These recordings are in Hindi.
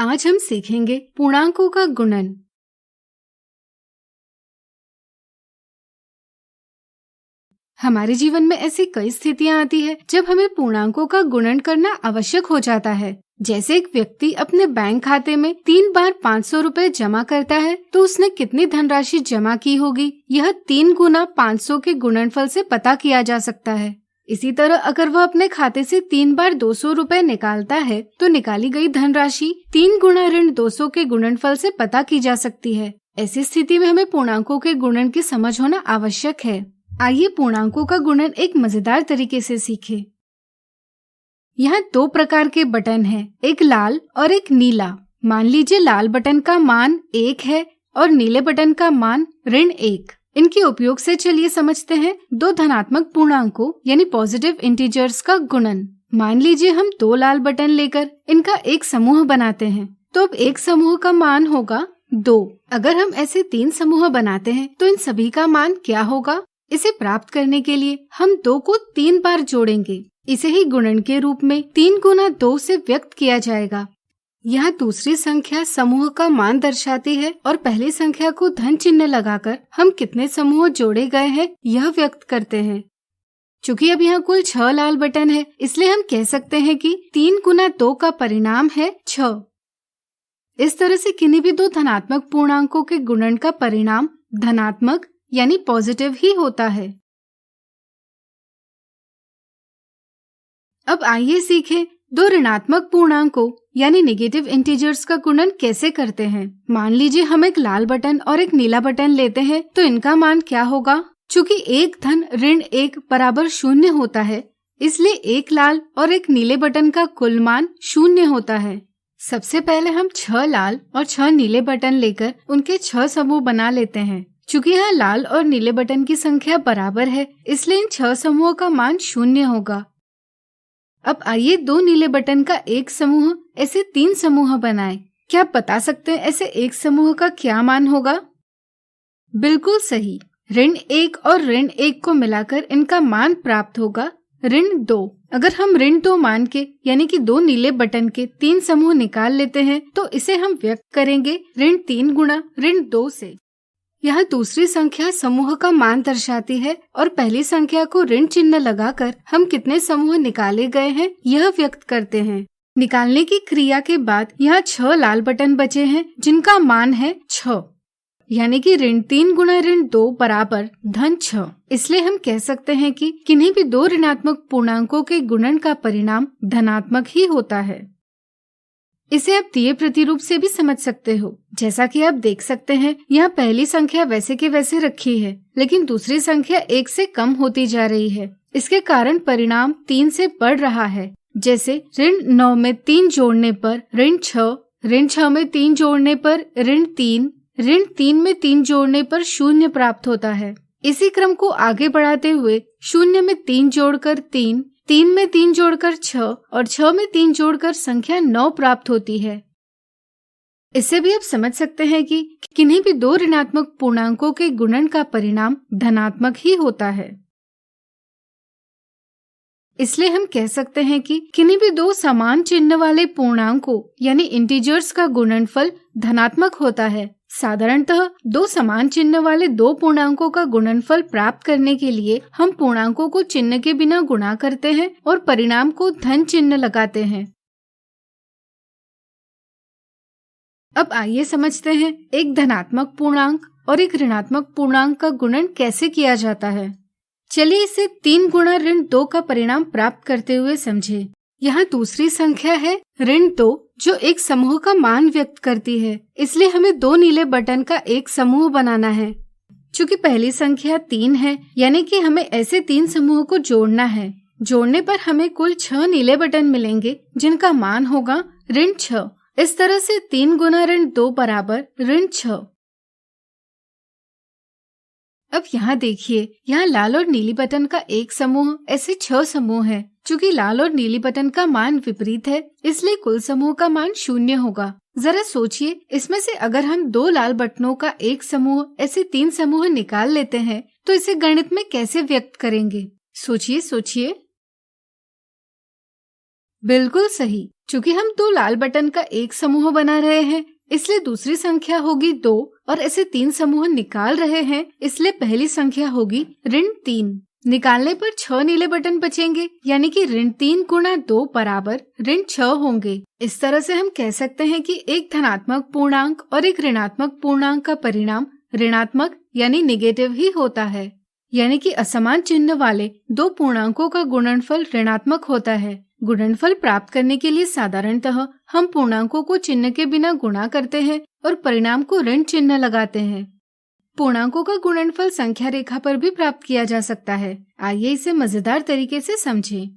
आज हम सीखेंगे पूर्णांकों का गुणन। हमारे जीवन में ऐसी कई स्थितियां आती है जब हमें पूर्णांकों का गुणन करना आवश्यक हो जाता है। जैसे एक व्यक्ति अपने बैंक खाते में 3 बार 500 रुपए जमा करता है तो उसने कितनी धनराशि जमा की होगी, यह 3 गुना 500 के गुणनफल से पता किया जा सकता है। इसी तरह अगर वह अपने खाते से 3 बार 200 रुपए निकालता है तो निकाली गई धनराशि 3 गुना ऋण 200 के गुणनफल से पता की जा सकती है। ऐसी स्थिति में हमें पूर्णांकों के गुणन की समझ होना आवश्यक है। आइए पूर्णांकों का गुणन एक मजेदार तरीके से सीखें। यहाँ 2 प्रकार के बटन हैं, एक लाल और एक नीला। मान लीजिए लाल बटन का मान 1 है और नीले बटन का मान ऋण 1। इनके उपयोग से चलिए समझते हैं 2 धनात्मक पूर्णांकों यानी पॉजिटिव इंटीजर्स का गुणन। मान लीजिए हम 2 लाल बटन लेकर इनका एक समूह बनाते हैं, तो अब एक समूह का मान होगा 2। अगर हम ऐसे 3 समूह बनाते हैं तो इन सभी का मान क्या होगा? इसे प्राप्त करने के लिए हम 2 को 3 बार जोड़ेंगे। इसे ही गुणन के रूप में 3 गुना 2 से व्यक्त किया जाएगा। यहाँ दूसरी संख्या समूह का मान दर्शाती है और पहली संख्या को धन चिन्ह लगाकर हम कितने समूह जोड़े गए हैं यह व्यक्त करते हैं। चूँकि अब यहाँ कुल 6 लाल बटन है, इसलिए हम कह सकते हैं कि 3 गुना 2 का परिणाम है 6। इस तरह से किन्हीं भी 2 धनात्मक पूर्णांकों के गुणन का परिणाम धनात्मक यानी पॉजिटिव ही होता है। अब आइए सीखें 2 ऋणात्मक पूर्णांकों यानी नेगेटिव इंटीजर्स का गुणन कैसे करते हैं। मान लीजिए हम एक लाल बटन और एक नीला बटन लेते हैं तो इनका मान क्या होगा? चूँकि एक धन ऋण 1 बराबर 0 होता है, इसलिए एक लाल और एक नीले बटन का कुल मान 0 होता है। सबसे पहले हम 6 लाल और 6 नीले बटन लेकर उनके 6 समूह बना लेते हैं। चूँकि यहाँ लाल और नीले बटन की संख्या बराबर है, इसलिए इन 6 समूहों का मान 0 होगा। अब आइए 2 नीले बटन का एक समूह ऐसे 3 समूह बनाएं। क्या आप बता सकते हैं ऐसे एक समूह का क्या मान होगा? बिल्कुल सही, ऋण 1 और ऋण 1 को मिलाकर इनका मान प्राप्त होगा ऋण 2। अगर हम ऋण 2 मान के यानी कि 2 नीले बटन के 3 समूह निकाल लेते हैं तो इसे हम व्यक्त करेंगे ऋण 3 गुना ऋण 2 से। यह दूसरी संख्या समूह का मान दर्शाती है और पहली संख्या को ऋण चिन्ह लगाकर हम कितने समूह निकाले गए हैं यह व्यक्त करते हैं। निकालने की क्रिया के बाद यहाँ 6 लाल बटन बचे हैं जिनका मान है 6, यानी कि ऋण 3 गुना ऋण 2 बराबर धन 6। इसलिए हम कह सकते हैं कि किन्हीं भी 2 ऋणात्मक पूर्णांकों के गुणन का परिणाम धनात्मक ही होता है। इसे आप दिए प्रतिरूप से भी समझ सकते हो। जैसा कि आप देख सकते हैं यहाँ पहली संख्या वैसे के वैसे रखी है, लेकिन दूसरी संख्या 1 से कम होती जा रही है। इसके कारण परिणाम 3 से बढ़ रहा है। जैसे ऋण 9 में 3 जोड़ने पर ऋण 6, ऋण 6 में 3 जोड़ने पर ऋण 3, ऋण 3 में 3 जोड़ने पर 0 प्राप्त होता है। इसी क्रम को आगे बढ़ाते हुए 0 में 3 जोड़कर 3, 3 में 3 जोड़कर 6 और 6 में 3 जोड़कर संख्या 9 प्राप्त होती है। इससे भी आप समझ सकते हैं कि किन्हीं भी 2 ऋणात्मक पूर्णांकों के गुणन का परिणाम धनात्मक ही होता है। इसलिए हम कह सकते हैं कि किन्हीं भी 2 समान चिन्ह वाले पूर्णांकों यानी इंटीजर्स का गुणनफल धनात्मक होता है। साधारणतः 2 समान चिन्ह वाले 2 पूर्णांकों का गुणनफल प्राप्त करने के लिए हम पूर्णांकों को चिन्ह के बिना गुणा करते हैं और परिणाम को धन चिन्ह लगाते हैं। अब आइए समझते हैं एक धनात्मक पूर्णांक और एक ऋणात्मक पूर्णांक का गुणन कैसे किया जाता है। चलिए इसे 3 गुना ऋण 2 का परिणाम प्राप्त करते हुए समझें। यहाँ दूसरी संख्या है ऋण 2 जो एक समूह का मान व्यक्त करती है, इसलिए हमें 2 नीले बटन का एक समूह बनाना है। चूँकि पहली संख्या 3 है, यानी कि हमें ऐसे 3 समूह को जोड़ना है। जोड़ने पर हमें कुल 6 नीले बटन मिलेंगे जिनका मान होगा ऋण 6। इस तरह से 3 गुना ऋण 2 बराबर ऋण 6। अब यहाँ देखिए, यहाँ लाल और नीली बटन का एक समूह ऐसे 6 समूह है। चूँकि लाल और नीली बटन का मान विपरीत है, इसलिए कुल समूह का मान 0 होगा। जरा सोचिए, इसमें से अगर हम 2 लाल बटनों का एक समूह ऐसे 3 समूह निकाल लेते हैं तो इसे गणित में कैसे व्यक्त करेंगे? सोचिए सोचिए। बिल्कुल सही। चूंकि हम दो लाल बटन का एक समूह बना रहे हैं, इसलिए दूसरी संख्या होगी 2 और ऐसे 3 समूह निकाल रहे हैं, इसलिए पहली संख्या होगी -3। निकालने पर 6 नीले बटन बचेंगे, यानी कि -3 गुणा 2 बराबर -6 होंगे। इस तरह से हम कह सकते हैं कि एक धनात्मक पूर्णांक और एक ऋणात्मक पूर्णांक का परिणाम ऋणात्मक यानी नेगेटिव ही होता है। यानी कि असमान चिन्ह वाले दो पूर्णांकों का गुणनफल ऋणात्मक होता है। गुणनफल प्राप्त करने के लिए साधारणतः हम पूर्णांकों को चिन्ह के बिना गुणा करते हैं और परिणाम को ऋण चिन्ह लगाते हैं। पूर्णांकों का गुणनफल संख्या रेखा पर भी प्राप्त किया जा सकता है। आइए इसे मजेदार तरीके से समझें।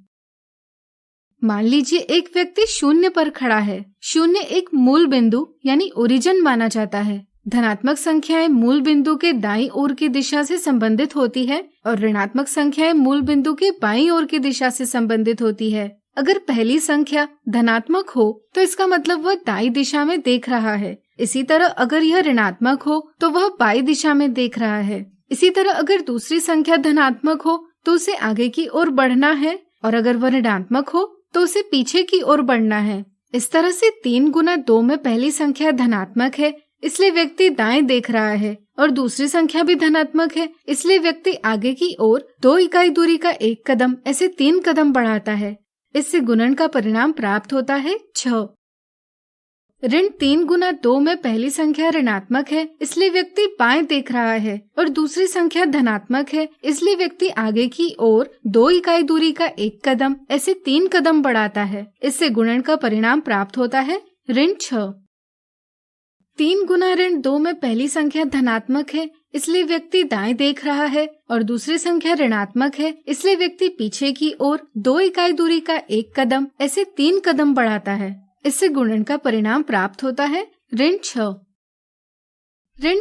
मान लीजिए एक व्यक्ति 0 पर खड़ा है। 0 एक मूल बिंदु यानी ओरिजिन माना जाता है। धनात्मक संख्याएं मूल बिंदु के दाईं ओर की दिशा से संबंधित होती है और ऋणात्मक संख्याएं मूल बिंदु के बाईं ओर की दिशा से संबंधित होती है। अगर पहली संख्या धनात्मक हो तो इसका मतलब वह दाईं दिशा में देख रहा है। इसी तरह अगर यह ऋणात्मक हो तो वह बाईं दिशा में देख रहा है। इसी तरह अगर दूसरी संख्या धनात्मक हो तो उसे आगे की ओर बढ़ना है और अगर वह ऋणात्मक हो तो उसे पीछे की ओर बढ़ना है। इस तरह से 3 गुना 2 में पहली संख्या धनात्मक है, इसलिए व्यक्ति दाएं देख रहा है और दूसरी संख्या भी धनात्मक है, इसलिए व्यक्ति आगे की ओर 2 इकाई दूरी का एक कदम ऐसे 3 कदम बढ़ाता है। इससे गुणन का परिणाम प्राप्त होता है 6। -3 गुना 2 में पहली संख्या ऋणात्मक है, इसलिए व्यक्ति बाएं देख रहा है और दूसरी संख्या धनात्मक है, इसलिए व्यक्ति आगे की ओर 2 इकाई दूरी का एक कदम ऐसे 3 कदम बढ़ाता है। इससे गुणन का परिणाम प्राप्त होता है -6। 3 गुना -2 में पहली संख्या धनात्मक है, इसलिए व्यक्ति दाएं देख रहा है और दूसरी संख्या ऋणात्मक है, इसलिए व्यक्ति पीछे की ओर 2 इकाई दूरी का एक कदम ऐसे 3 कदम बढ़ाता है। इससे गुणन का परिणाम प्राप्त होता है -6।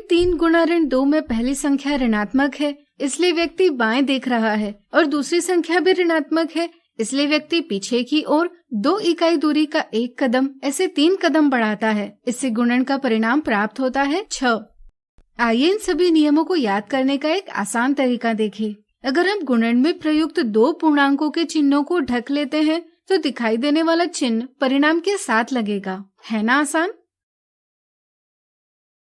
3 गुना 2 में पहली संख्या ऋणात्मक है, इसलिए व्यक्ति बाएं देख रहा है और दूसरी संख्या भी ऋणात्मक है, इसलिए व्यक्ति पीछे की ओर 2 इकाई दूरी का एक कदम ऐसे 3 कदम बढ़ाता है। इससे गुणन का परिणाम प्राप्त होता है 6। आइए इन सभी नियमों को याद करने का एक आसान तरीका देखें। अगर हम गुणन में प्रयुक्त 2 पूर्णांकों के चिन्हों को ढक लेते हैं तो दिखाई देने वाला चिन्ह परिणाम के साथ लगेगा, है ना आसान?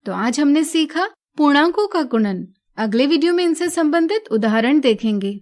तो आज हमने सीखा पूर्णांकों का गुणन। अगले वीडियो में इनसे संबंधित उदाहरण देखेंगे।